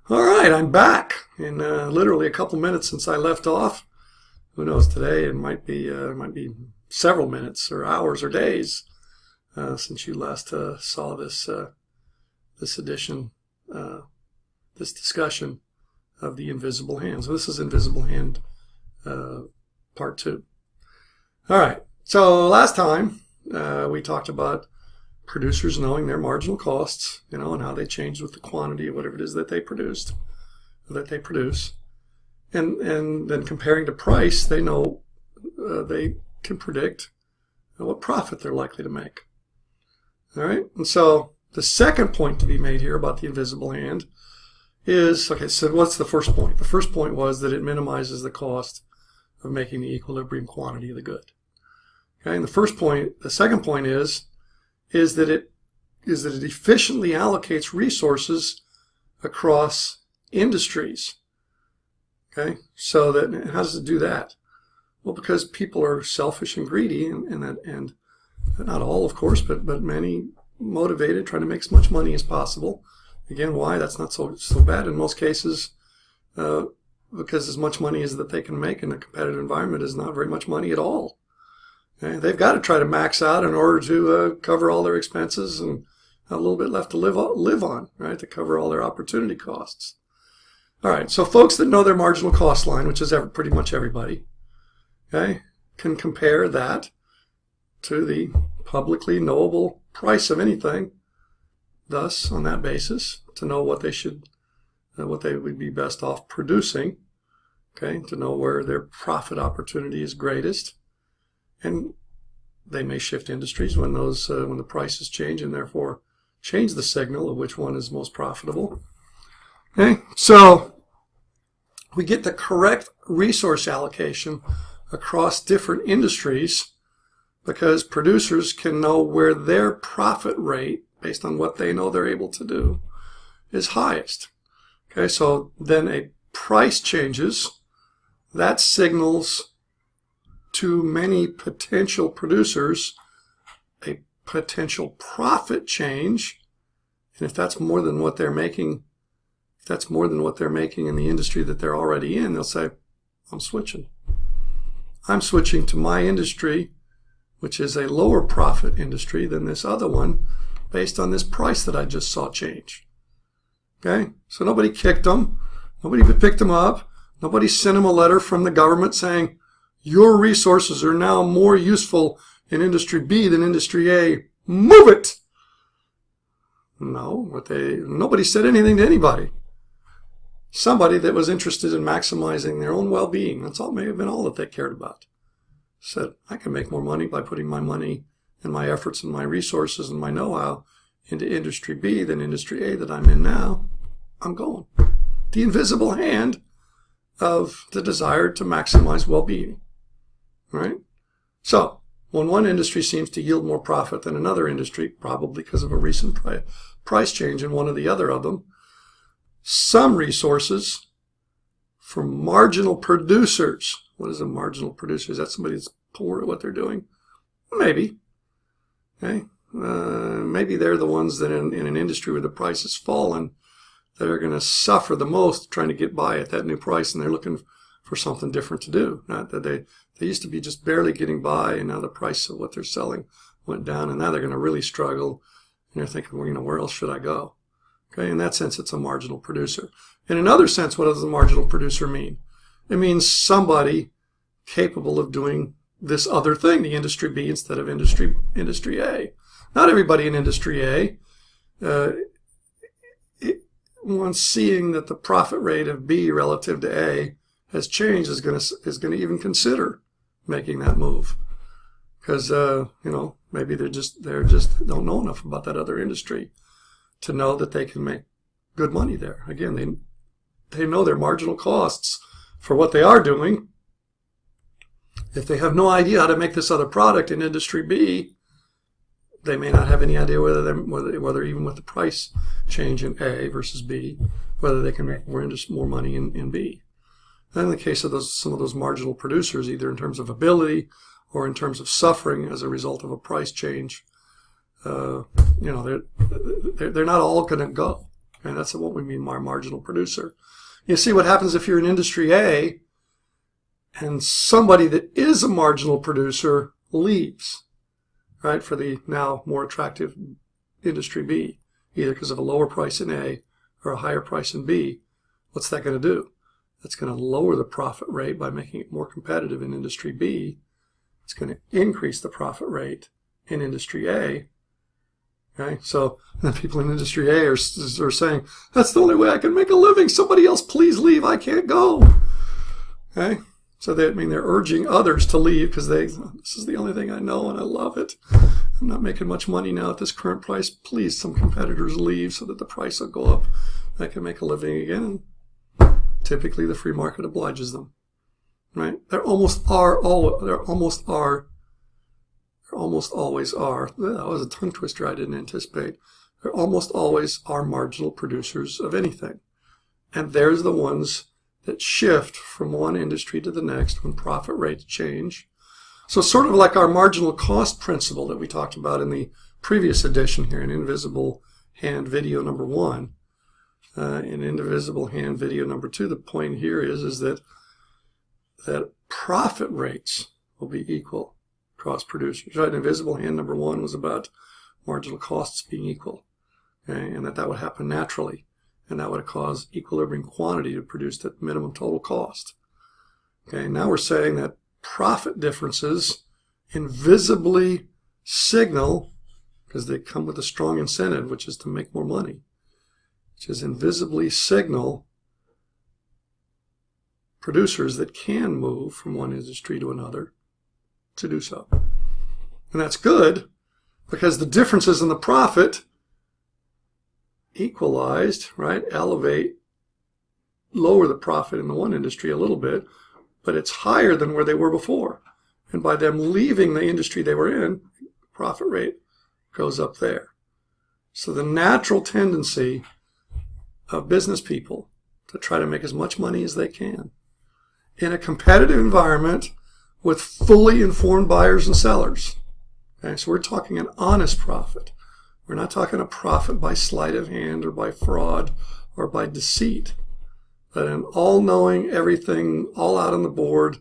All right, I'm back in literally a couple minutes since I left off. Who knows? Today it might be several minutes or hours or days since you last saw this edition, this discussion of the invisible hand. So this is invisible hand part 2. All right. So last time we talked about producers knowing their marginal costs, and how they changed with the quantity of whatever it is that they produce, and then comparing to price, they know they can predict what profit they're likely to make. All right, and so the second point to be made here about the invisible hand is, okay, so what's the first point? The first point was that it minimizes the cost of making the equilibrium quantity of the good. Okay, and the second point is that it efficiently allocates resources across industries. Okay, so that, how does it do that? Well, because people are selfish and greedy, and not all, of course, but many motivated, trying to make as much money as possible. Again, why? That's not so bad in most cases, because as much money as that they can make in a competitive environment is not very much money at all. Okay? They've got to try to max out in order to cover all their expenses and have a little bit left to live on, right? To cover all their opportunity costs. All right, so folks that know their marginal cost line, which is pretty much everybody, okay, can compare that to the publicly knowable price of anything. Thus, on that basis, to know what they would be best off producing, okay, to know where their profit opportunity is greatest. And they may shift industries when the prices change, and therefore change the signal of which one is most profitable. Okay, so we get the correct resource allocation across different industries because producers can know where their profit rate, based on what they know they're able to do, is highest. Okay, so then a price changes, that signals to many potential producers a potential profit change, and if that's more than what they're making, in the industry that they're already in, they'll say, I'm switching to my industry, which is a lower profit industry than this other one, based on this price that I just saw change. Okay, so nobody kicked them, nobody picked them up, nobody sent them a letter from the government saying, your resources are now more useful in Industry B than Industry A. Move it! No, nobody said anything to anybody. Somebody that was interested in maximizing their own well-being, that's all, may have been all that they cared about, said, I can make more money by putting my money and my efforts and my resources and my know-how into Industry B than Industry A that I'm in now. I'm going. The invisible hand of the desire to maximize well-being. Right? So, when one industry seems to yield more profit than another industry, probably because of a recent price change in one or the other of them, some resources for marginal producers. What is a marginal producer? Is that somebody that's poor at what they're doing? Maybe. Okay? Maybe they're the ones that in an industry where the price has fallen that are going to suffer the most trying to get by at that new price, and they're looking for something different to do. Not that they used to be just barely getting by, and now the price of what they're selling went down, and now they're going to really struggle, and they're thinking, well, where else should I go? Okay, in that sense, it's a marginal producer. In another sense, what does a marginal producer mean? It means somebody capable of doing this other thing, the Industry B instead of Industry A. Not everybody in Industry A, once seeing that the profit rate of B relative to A has changed, is going to even consider making that move, because maybe they just don't know enough about that other industry to know that they can make good money there. Again, they know their marginal costs for what they are doing. If they have no idea how to make this other product in Industry B, they may not have any idea whether even with the price change in A versus B, whether they can make more money in B. And in the case of some of those marginal producers, either in terms of ability or in terms of suffering as a result of a price change, they're not all going to go. And that's what we mean by marginal producer. You see what happens if you're in industry A and somebody that is a marginal producer leaves, right, for the now more attractive industry B, either because of a lower price in A or a higher price in B. What's that going to do? That's going to lower the profit rate by making it more competitive in industry B. It's going to increase the profit rate in industry A. Okay, so then people in industry A are saying, that's the only way I can make a living. Somebody else please leave. I can't go. Okay, so they're urging others to leave because this is the only thing I know and I love it. I'm not making much money now at this current price. Please, some competitors leave so that the price will go up. I can make a living again. And typically, the free market obliges them. Right? There almost always are. That was a tongue twister I didn't anticipate. There almost always are marginal producers of anything. And there's the ones that shift from one industry to the next when profit rates change. So sort of like our marginal cost principle that we talked about in the previous edition here in Invisible Hand video number 1. In Invisible Hand video number 2, the point here is that profit rates will be equal across producers. Right? Invisible Hand number 1 was about marginal costs being equal, okay? And that would happen naturally, and that would cause equilibrium quantity to produce that minimum total cost. Okay, now we're saying that profit differences invisibly signal, because they come with a strong incentive, which is to make more money, which is invisibly signal producers that can move from one industry to another to do so. And that's good because the differences in the profit equalized, right, lower the profit in the one industry a little bit, but it's higher than where they were before. And by them leaving the industry they were in, profit rate goes up there. So the natural tendency of business people to try to make as much money as they can in a competitive environment with fully informed buyers and sellers. Okay, so we're talking an honest profit. We're not talking a profit by sleight of hand or by fraud or by deceit, but an all-knowing, everything, all out on the board,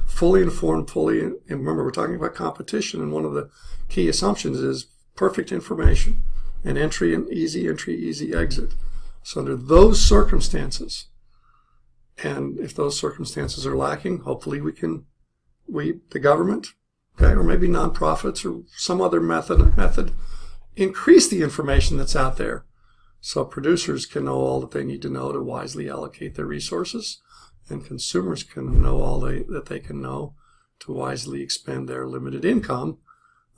fully informed, and remember, we're talking about competition, and one of the key assumptions is perfect information and easy entry, easy exit. So under those circumstances, and if those circumstances are lacking, hopefully the government, okay, or maybe nonprofits or some other method, increase the information that's out there so producers can know all that they need to know to wisely allocate their resources, and consumers can know all that they can know to wisely expend their limited income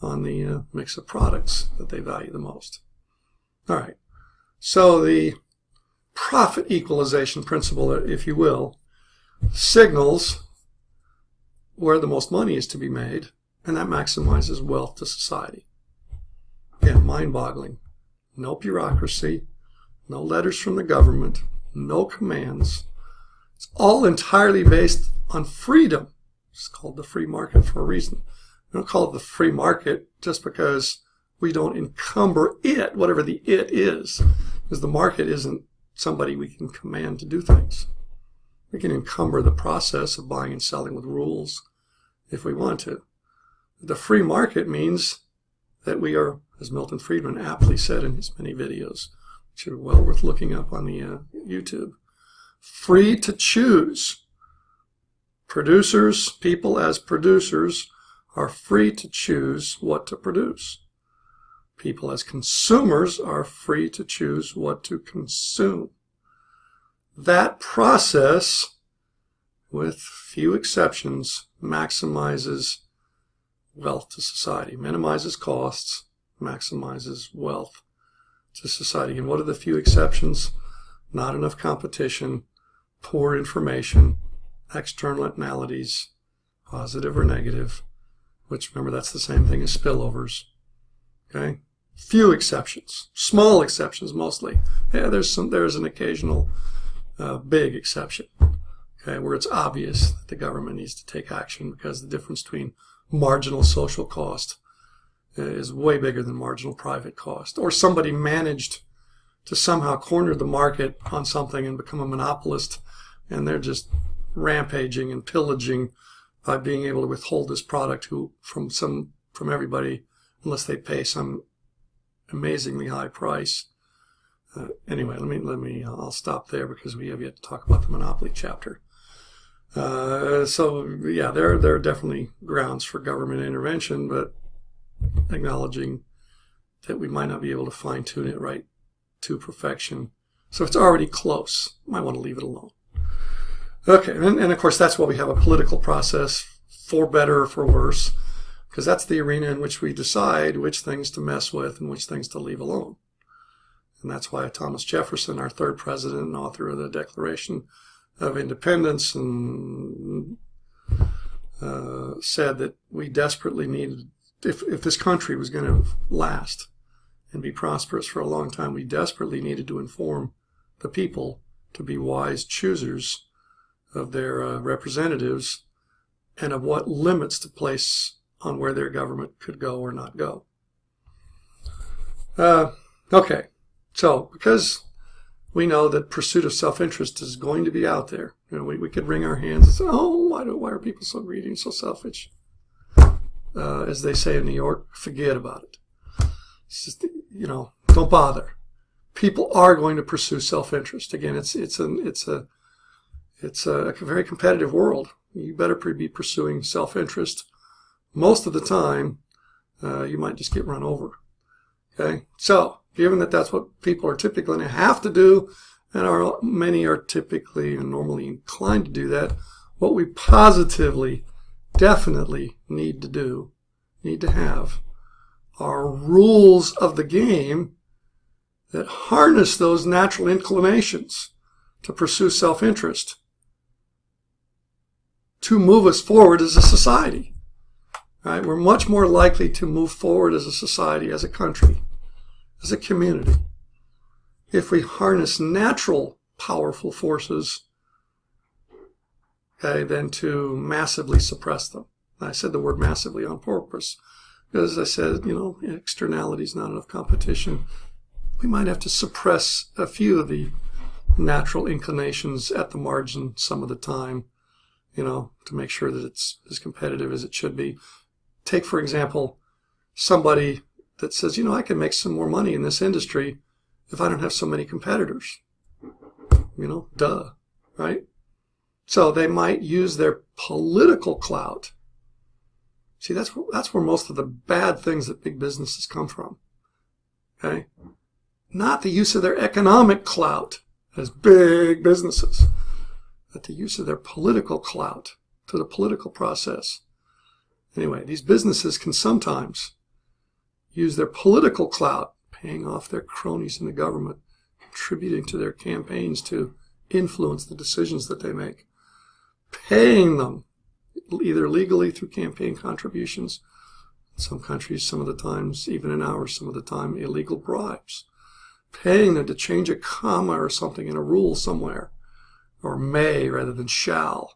on the mix of products that they value the most. All right, so the profit equalization principle, if you will, signals where the most money is to be made, and that maximizes wealth to society. Again, mind-boggling. No bureaucracy, no letters from the government, no commands. It's all entirely based on freedom. It's called the free market for a reason. We don't call it the free market just because we don't encumber it, whatever the it is, because the market isn't somebody we can command to do things. We can encumber the process of buying and selling with rules if we want to. The free market means that we are, as Milton Friedman aptly said in his many videos, which are well worth looking up on the YouTube, free to choose. Producers, people as producers, are free to choose what to produce. People as consumers are free to choose what to consume. That process, with few exceptions, maximizes wealth to society, minimizes costs, maximizes wealth to society. And what are the few exceptions? Not enough competition, poor information, externalities, positive or negative, which, remember, that's the same thing as spillovers. Okay? Few exceptions, small exceptions mostly. Yeah, there's an occasional big exception, okay, where it's obvious that the government needs to take action because the difference between marginal social cost is way bigger than marginal private cost. Or somebody managed to somehow corner the market on something and become a monopolist, and they're just rampaging and pillaging by being able to withhold this product from everybody unless they pay some amazingly high price. Anyway, I'll stop there because we have yet to talk about the monopoly chapter. So yeah, there are definitely grounds for government intervention, but acknowledging that we might not be able to fine tune it right to perfection. So if it's already close, you might want to leave it alone. Okay, and of course that's why we have a political process, for better or for worse, because that's the arena in which we decide which things to mess with and which things to leave alone. And that's why Thomas Jefferson, our third president and author of the Declaration of Independence, and said that we desperately needed, if this country was going to last and be prosperous for a long time, we desperately needed to inform the people to be wise choosers of their representatives and of what limits to place on where their government could go or not go. Okay, so because we know that pursuit of self-interest is going to be out there, we could wring our hands and say, oh, why are people so greedy and so selfish? As they say in New York, forget about it. It's just, don't bother. People are going to pursue self-interest. Again, it's a very competitive world. You better be pursuing self-interest. Most of the time, you might just get run over. Okay, so given that that's what people are typically going to have to do, and many are typically and normally inclined to do that, what we positively, definitely need to have, are rules of the game that harness those natural inclinations to pursue self-interest to move us forward as a society. Right? We're much more likely to move forward as a society, as a country, as a community, if we harness natural powerful forces, okay, than to massively suppress them. I said the word massively on purpose because I said, externalities, not enough competition. We might have to suppress a few of the natural inclinations at the margin some of the time, to make sure that it's as competitive as it should be. Take, for example, somebody that says, I can make some more money in this industry if I don't have so many competitors. Duh, right? So they might use their political clout. See, that's where most of the bad things that big businesses come from. Okay? Not the use of their economic clout as big businesses, but the use of their political clout to the political process. Anyway, these businesses can sometimes use their political clout, paying off their cronies in the government, contributing to their campaigns to influence the decisions that they make, paying them either legally through campaign contributions, in some countries, some of the times, even in ours, some of the time, illegal bribes, paying them to change a comma or something in a rule somewhere, or may rather than shall.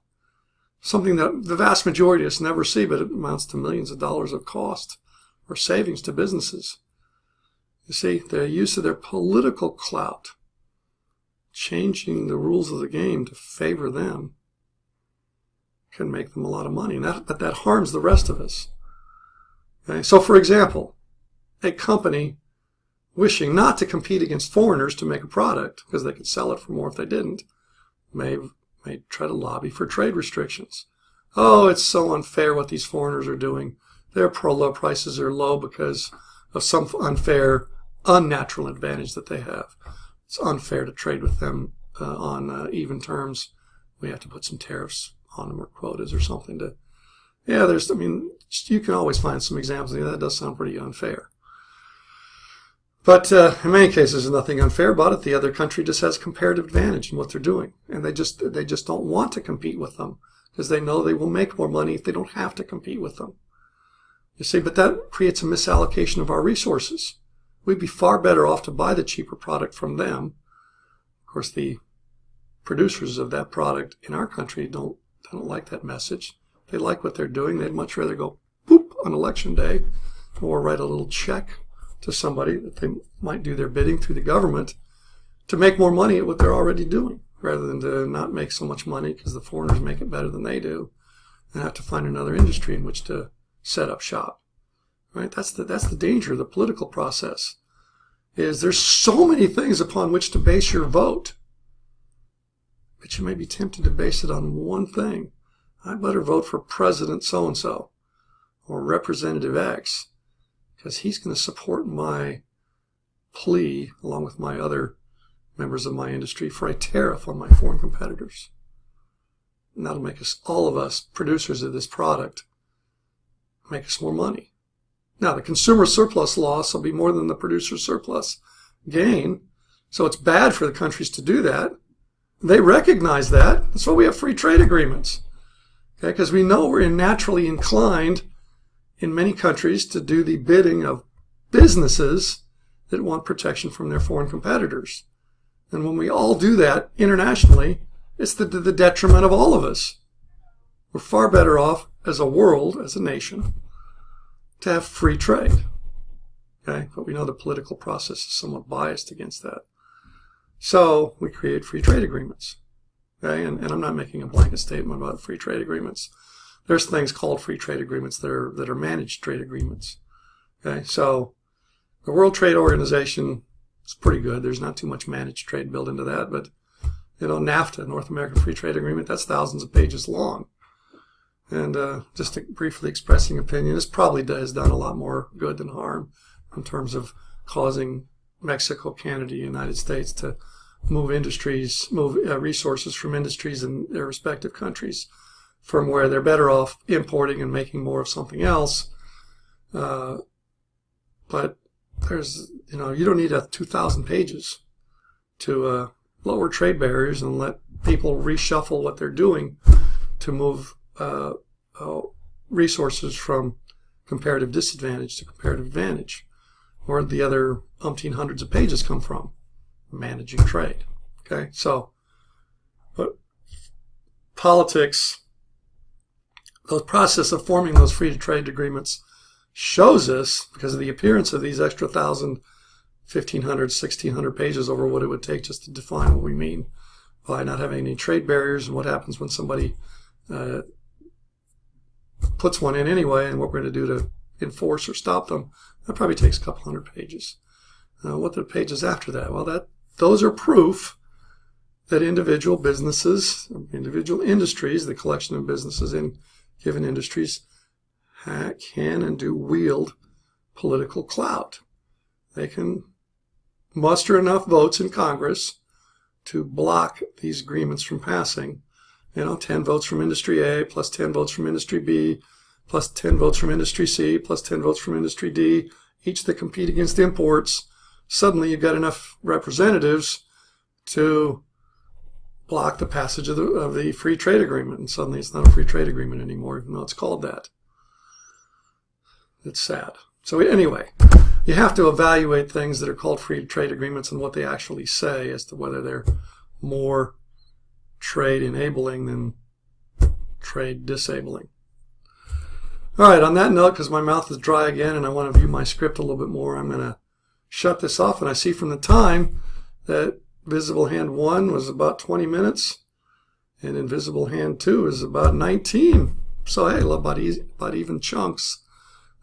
Something that the vast majority of us never see, but it amounts to millions of dollars of cost or savings to businesses. You see, the use of their political clout, changing the rules of the game to favor them, can make them a lot of money. But that harms the rest of us. Okay? So, for example, a company wishing not to compete against foreigners to make a product, because they could sell it for more if they didn't, may try to lobby for trade restrictions. Oh, it's so unfair what these foreigners are doing. Their low prices are low because of some unfair, unnatural advantage that they have. It's unfair to trade with them on even terms. We have to put some tariffs on them or quotas or something to... Yeah, you can always find some examples. That does sound pretty unfair. But in many cases, there's nothing unfair about it. The other country just has comparative advantage in what they're doing. And they just don't want to compete with them because they know they will make more money if they don't have to compete with them. You see, but that creates a misallocation of our resources. We'd be far better off to buy the cheaper product from them. Of course, the producers of that product in our country don't like that message. They like what they're doing. They'd much rather go boop on election day or write a little check to somebody that they might do their bidding through the government to make more money at what they're already doing, rather than to not make so much money because the foreigners make it better than they do and have to find another industry in which to set up shop. Right? That's the danger of the political process. Is there's so many things upon which to base your vote, but you may be tempted to base it on one thing. I better vote for President so-and-so or Representative X because he's going to support my plea, along with my other members of my industry, for a tariff on my foreign competitors. And that'll make us, all of us, producers of this product, make us more money. Now, the consumer surplus loss will be more than the producer surplus gain, so it's bad for the countries to do that. They recognize that. That's why we have free trade agreements. Okay, because we know we're naturally inclined in many countries to do the bidding of businesses that want protection from their foreign competitors. And when we all do that internationally, it's the detriment of all of us. We're far better off as a world, as a nation, to have free trade. Okay, but we know the political process is somewhat biased against that. So we create free trade agreements. Okay, and I'm not making a blanket statement about free trade agreements. There's things called free trade agreements that are managed trade agreements. Okay, so the World Trade Organization is pretty good. There's not too much managed trade built into that, but NAFTA, North American Free Trade Agreement, that's thousands of pages long. And just to briefly expressing opinion, this probably has done a lot more good than harm in terms of causing Mexico, Canada, United States to move resources from industries in their respective countries from where they're better off importing and making more of something else. But there's, you don't need 2,000 pages to lower trade barriers and let people reshuffle what they're doing to move resources from comparative disadvantage to comparative advantage. Where the other umpteen hundreds of pages come from? Managing trade. Okay, so but politics, the process of forming those free trade agreements shows us, because of the appearance of these extra 1,000, 1,500, 1,600 pages over what it would take just to define what we mean by not having any trade barriers and what happens when somebody puts one in anyway and what we're going to do to enforce or stop them. That probably takes a couple hundred pages. What are the pages after that? Well, those are proof that individual businesses, individual industries, the collection of businesses in given industries can and do wield political clout. They can muster enough votes in Congress to block these agreements from passing. 10 votes from Industry A, plus 10 votes from Industry B, plus 10 votes from Industry C, plus 10 votes from Industry D, each that compete against imports. Suddenly you've got enough representatives to block the passage of the free trade agreement. And suddenly it's not a free trade agreement anymore, even though it's called that. It's sad. So anyway, you have to evaluate things that are called free trade agreements and what they actually say as to whether they're more trade enabling than trade disabling. All right, on that note, because my mouth is dry again and I want to view my script a little bit more, I'm going to shut this off. And I see from the time that Visible Hand 1 was about 20 minutes and Invisible Hand 2 is about 19. So, hey, about even chunks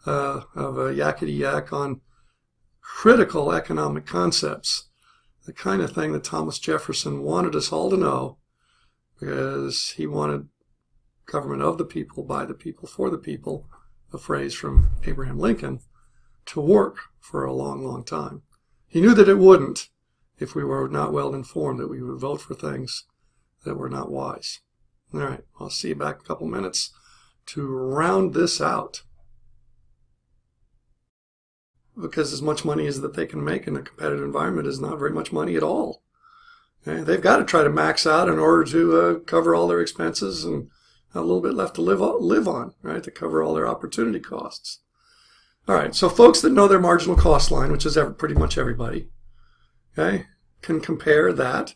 of a yakety yak on critical economic concepts, the kind of thing that Thomas Jefferson wanted us all to know, because he wanted government of the people, by the people, for the people, a phrase from Abraham Lincoln, to work for a long, long time. He knew that it wouldn't if we were not well informed, that we would vote for things that were not wise. All right, I'll see you back in a couple minutes to round this out. Because as much money as that they can make in a competitive environment is not very much money at all. Okay? They've got to try to max out in order to cover all their expenses and have a little bit left to live on, right, to cover all their opportunity costs. All right, so folks that know their marginal cost line, which is pretty much everybody, okay, can compare that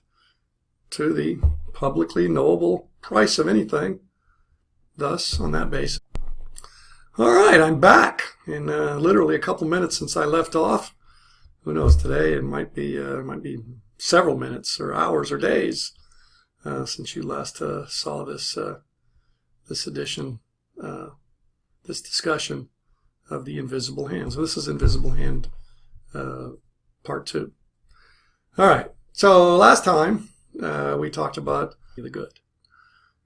to the publicly knowable price of anything, thus, on that basis. All right, I'm back in literally a couple minutes since I left off. Who knows, today it might be several minutes or hours or days since you last saw this this edition, this discussion of the invisible hand. So this is invisible hand part 2. All right. So last time we talked about the good.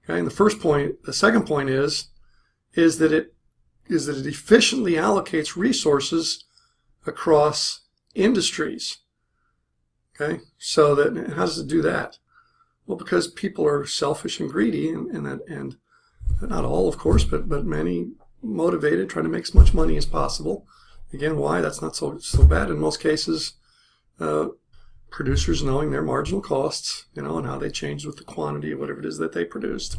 Okay. And the second point is that it efficiently allocates resources across industries. Okay. So that, how does it do that? Well, because people are selfish and greedy, and not all, of course, but many motivated, trying to make as much money as possible. Again, why? That's not so bad in most cases. Producers knowing their marginal costs, and how they change with the quantity of whatever it is that they produce,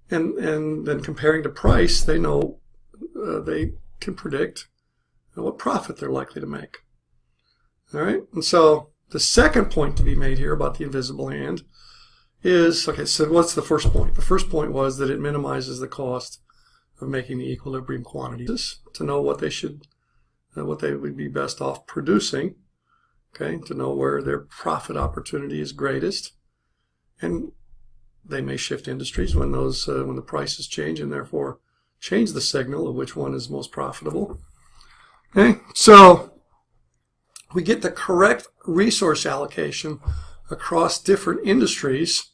and then comparing to price, they know they can predict what profit they're likely to make. All right, and so the second point to be made here about the invisible hand is, okay, so what's the first point? The first point was that it minimizes the cost of making the equilibrium quantities, to know what they would be best off producing, okay, to know where their profit opportunity is greatest. And they may shift industries when the prices change, and therefore change the signal of which one is most profitable. Okay, so we get the correct resource allocation across different industries